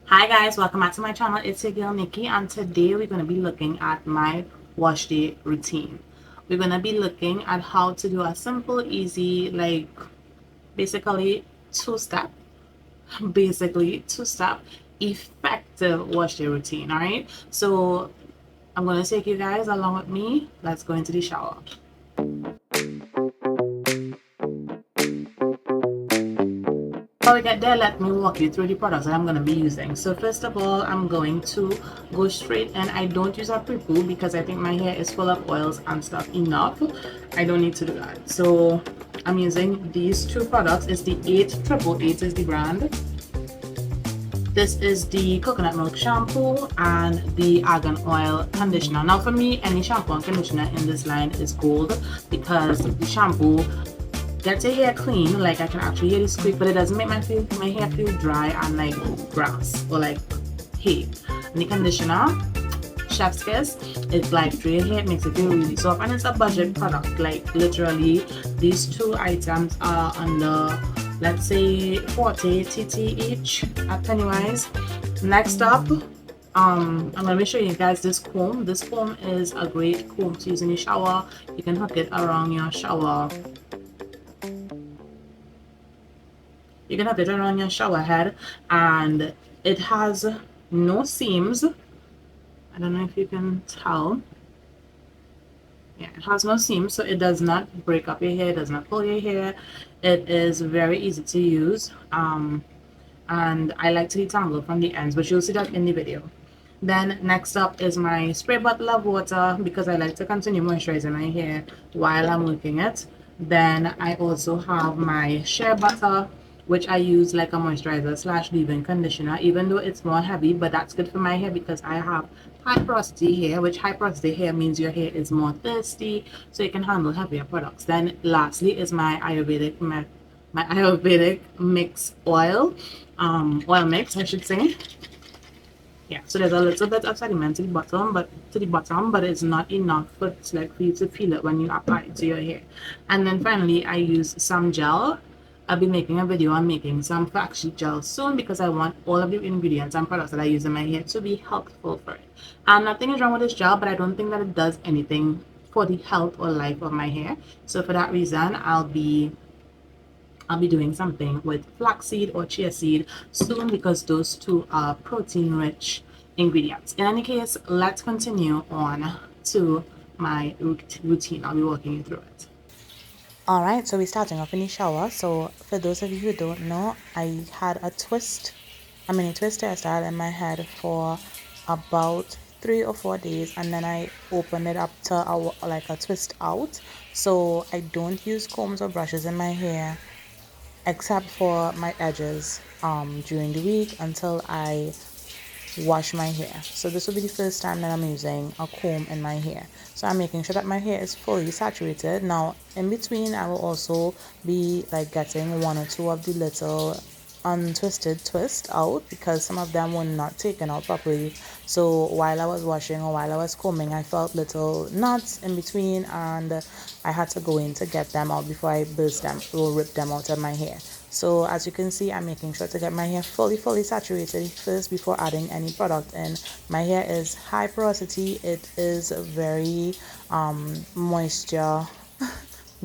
Hi guys, welcome back to my channel. It's your girl Nikki, and today we're going to be looking at my wash day routine. We're going to be looking at how to do a simple, easy, like basically two-step, effective wash day routine. All right, so I'm going to take you guys along with me. Let's go into the shower. Before we get there, let me walk you through the products that I'm going to be using. So first of all, I'm going to go straight, and I don't use a pre-poo because I think my hair is full of oils and stuff enough. I don't need to do that. So I'm using these two products. It's the 8888 is the brand. This is the coconut milk shampoo and the argan oil conditioner. Now for me, any shampoo and conditioner in this line is gold because the shampoo gets your hair clean, like I can actually hear the squeak, but it doesn't make my hair feel dry and like grass or like hay. And the conditioner, chef's kiss, it like dry your hair, it makes it feel really soft, and it's a budget product. Like literally these two items are under, let's say, 40 TT each at Pennywise. Next up, I'm gonna be showing you guys this comb. This comb is a great comb to use in the shower. You can hook it around your shower. You can have it around your shower head, and it has no seams. I don't know if you can tell. Yeah, it has no seams, so it does not break up your hair, it does not pull your hair. It is very easy to use, and I like to detangle from the ends, but you'll see that in the video. Then next up is my spray bottle of water because I like to continue moisturizing my hair while I'm working it. Then I also have my shea butter, which I use like a moisturizer slash leave-in conditioner, even though it's more heavy, but that's good for my hair because I have high porosity hair, which high porosity hair means your hair is more thirsty, so you can handle heavier products. Then lastly is my Ayurvedic mix oil mix, I should say. Yeah, so there's a little bit of sediment to the bottom, but it's not enough for you to feel it when you apply it to your hair. And then finally, I use some gel. I'll be making a video on making some flaxseed gel soon because I want all of the ingredients and products that I use in my hair to be helpful for it. And nothing is wrong with this gel, but I don't think that it does anything for the health or life of my hair. So for that reason, I'll be doing something with flaxseed or chia seed soon because those two are protein rich ingredients. In any case, let's continue on to my routine. I'll be walking you through it. All right, so we're starting off in the shower. So for those of you who don't know, I had a mini twist hairstyle in my head for about 3 or 4 days, and then I opened it up to like a twist out. So I don't use combs or brushes in my hair except for my edges during the week until I wash my hair. So this will be the first time that I'm using a comb in my hair. So I'm making sure that my hair is fully saturated. Now in between I will also be like getting one or two of the little untwisted twist out because some of them were not taken out properly. So while I was washing or while I was combing, I felt little knots in between, and I had to go in to get them out before I burst them or rip them out of my hair. So as you can see, I'm making sure to get my hair fully saturated first before adding any product in. My hair is high porosity. It is very moisture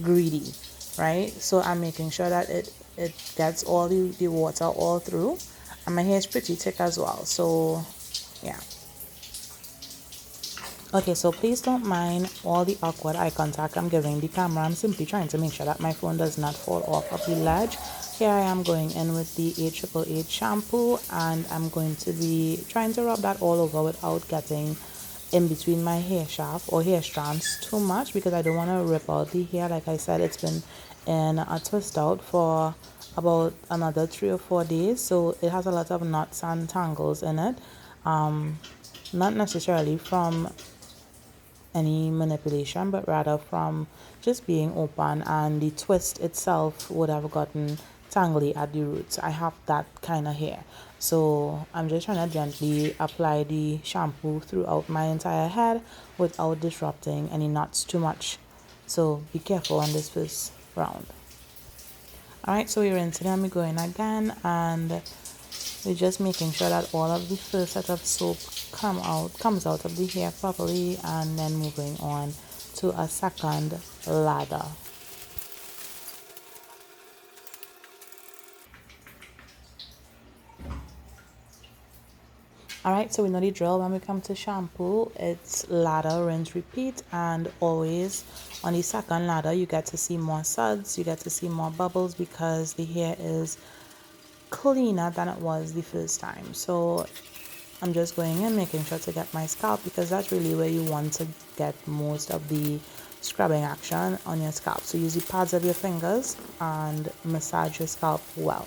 greedy, right? So I'm making sure that it gets all the water all through, and my hair is pretty thick as well. So yeah. Okay, so please don't mind all the awkward eye contact I'm giving the camera. I'm simply trying to make sure that my phone does not fall off of the ledge. Here I am going in with the 8888 shampoo, and I'm going to be trying to rub that all over without getting in between my hair shaft or hair strands too much because I don't want to rip out the hair. Like I said, it's been in a twist out for about another 3 or 4 days, so it has a lot of knots and tangles in it. Not necessarily from any manipulation, but rather from just being open, and the twist itself would have gotten tangly at the roots. I have that kind of hair, so I'm just trying to gently apply the shampoo throughout my entire head without disrupting any knots too much. So be careful on this first round. All right, so we're rinsing and we're going again, and We're just making sure that all of the first set of soap comes out of the hair properly, and then moving on to a second lather. Alright, so we know the drill. When we come to shampoo, it's lather, rinse, repeat, and always on the second lather you get to see more suds, you get to see more bubbles because the hair is cleaner than it was the first time. So I'm just going in, making sure to get my scalp, because that's really where you want to get most of the scrubbing action on your scalp. So use the pads of your fingers and massage your scalp well.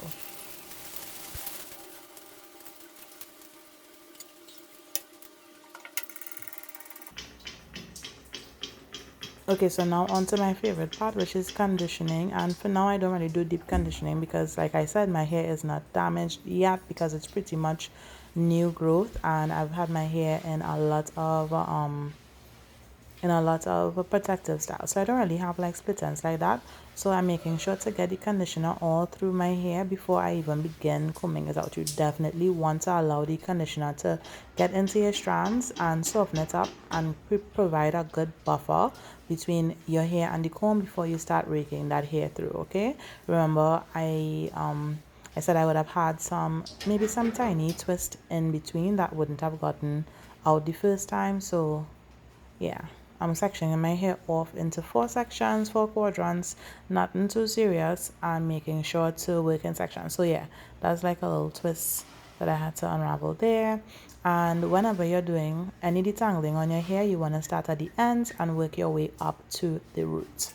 Okay, so now on to my favorite part, which is conditioning. And for now I don't really do deep conditioning because, like I said, my hair is not damaged yet because it's pretty much new growth, and I've had my hair in a lot of protective styles, so I don't really have like split ends like that. So I'm making sure to get the conditioner all through my hair before I even begin combing it out. You definitely want to allow the conditioner to get into your strands and soften it up and provide a good buffer between your hair and the comb before you start raking that hair through. Okay, remember I said I would have had maybe some tiny twist in between that wouldn't have gotten out the first time. So yeah, I'm sectioning my hair off into 4 sections, 4 quadrants, nothing too serious, and making sure to work in sections. So yeah, that's like a little twist that I had to unravel there. And whenever you're doing any detangling on your hair, you want to start at the ends and work your way up to the roots.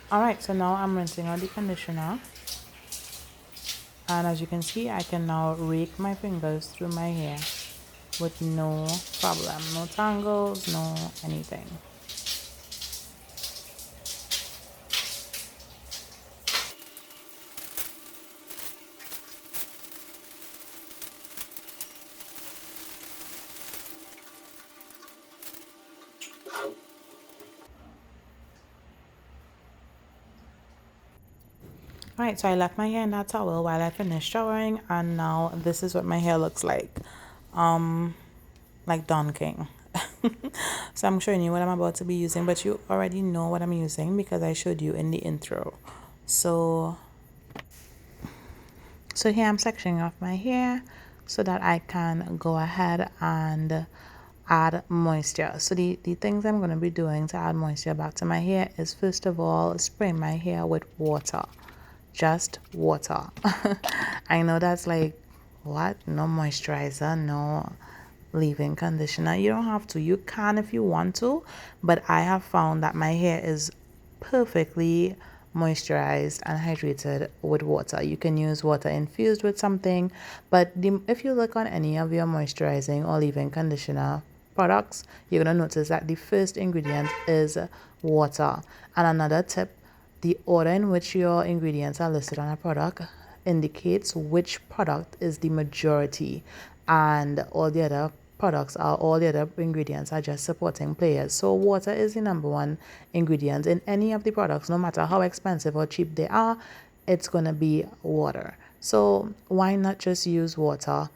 Alright, so now I'm rinsing out the conditioner. And as you can see, I can now rake my fingers through my hair with no problem. No tangles, no anything. Alright, so I left my hair in that towel while I finished showering, and now this is what my hair looks like Don King. So I'm showing you what I'm about to be using, but you already know what I'm using because I showed you in the intro. So here I'm sectioning off my hair so that I can go ahead and add moisture. So the things I'm going to be doing to add moisture back to my hair is, first of all, spray my hair with water. Just water. I know that's like, what? No moisturizer, no leave-in conditioner. You don't have to. You can if you want to, but I have found that my hair is perfectly moisturized and hydrated with water. You can use water infused with something, but if you look on any of your moisturizing or leave-in conditioner products, you're going to notice that the first ingredient is water. And another tip, the order in which your ingredients are listed on a product indicates which product is the majority, and all the other ingredients are just supporting players. So water is the number one ingredient in any of the products, no matter how expensive or cheap they are. It's going to be water. So why not just use water?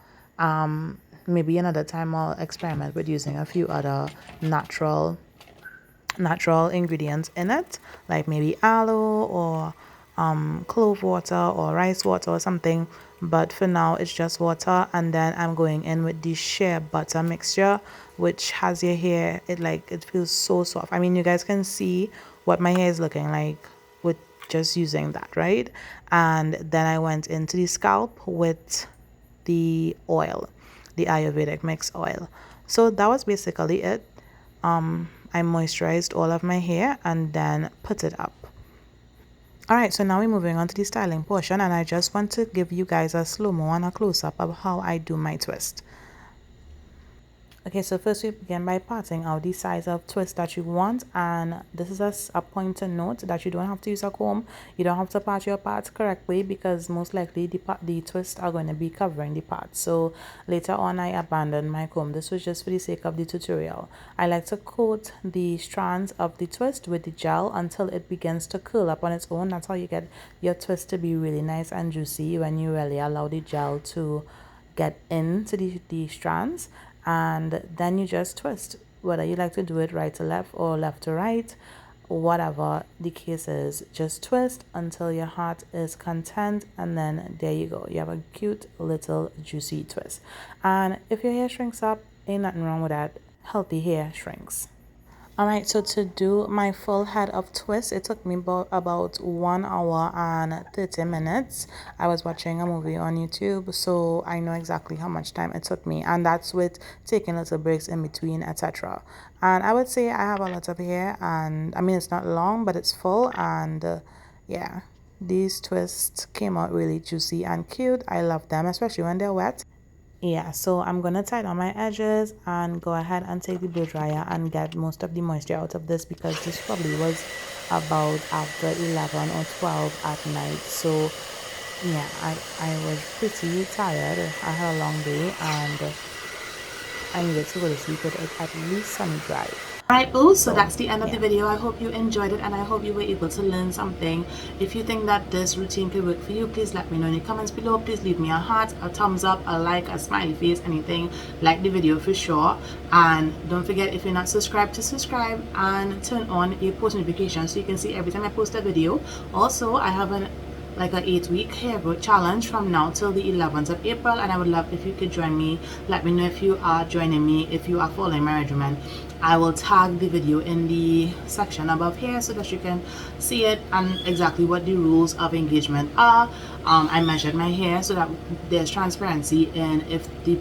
Maybe another time I'll experiment with using a few other natural ingredients in it, like maybe aloe or clove water or rice water or something. But for now it's just water, and then I'm going in with the shea butter mixture, which has your hair, it feels so soft. I mean, you guys can see what my hair is looking like with just using that, right? And then I went into the scalp with the oil, the Ayurvedic mix oil. So that was basically it. I moisturized all of my hair and then put it up. Alright, so now we're moving on to the styling portion, and I just want to give you guys a slow-mo and a close-up of how I do my twist. Okay, so first we begin by parting out the size of twist that you want, and this is a point to note that you don't have to use a comb. You don't have to part your parts correctly because most likely the twists are going to be covering the parts. So later on I abandoned my comb. This was just for the sake of the tutorial. I like to coat the strands of the twist with the gel until it begins to curl up on its own. That's how you get your twist to be really nice and juicy, when you really allow the gel to get into the strands, and then you just twist, whether you like to do it right to left or left to right, whatever the case is. Just twist until your heart is content, and then there you go, you have a cute little juicy twist. And if your hair shrinks up, ain't nothing wrong with that. Healthy hair shrinks. Alright, so to do my full head of twist, it took me about 1 hour and 30 minutes. I was watching a movie on YouTube, so I know exactly how much time it took me, and that's with taking little breaks in between, etc. And I would say I have a lot of hair, and I mean, it's not long, but it's full, and yeah, these twists came out really juicy and cute. I love them, especially when they're wet. Yeah, so I'm gonna tie down my edges and go ahead and take the blow dryer and get most of the moisture out of this, because this probably was about after 11 or 12 at night. So yeah, I was pretty tired. I had a long day and I needed to go to sleep with it at least sun-dry. Alright, boo, so that's the end of yeah. the video. I hope you enjoyed it and I hope you were able to learn something. If you think that this routine could work for you, please let me know in the comments below. Please leave me a heart, a thumbs up, a like, a smiley face, anything. Like the video for sure. And don't forget, if you're not subscribed, to subscribe and turn on your post notifications so you can see every time I post a video. Also, I have an 8-week hair growth challenge from now till the 11th of April, and I would love if you could join me. Let me know if you are joining me, if you are following my regimen. I will tag the video in the section above here so that you can see it and exactly what the rules of engagement are. I measured my hair so that there's transparency in if the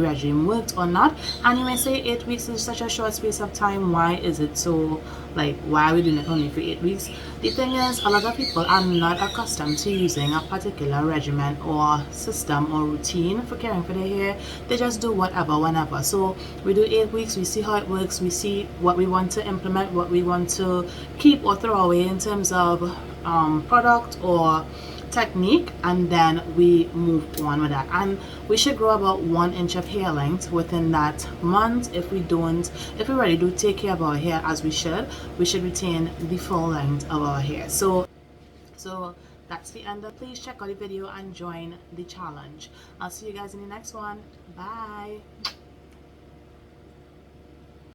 regime worked or not. And you may say 8 weeks is such a short space of time. Why is it so, why are we doing it only for 8 weeks? The thing is, a lot of people are not accustomed to using a particular regimen or system or routine for caring for their hair. They just do whatever, whenever. So we do 8 weeks, we see how it works, we see what we want to implement, what we want to keep or throw away in terms of product or technique, and then we move on with that. And we should grow about 1 inch of hair length within that month. If we really do take care of our hair as we should retain the full length of our hair. So that's the end of. Please check out the video and join the challenge. I'll see you guys in the next one. Bye.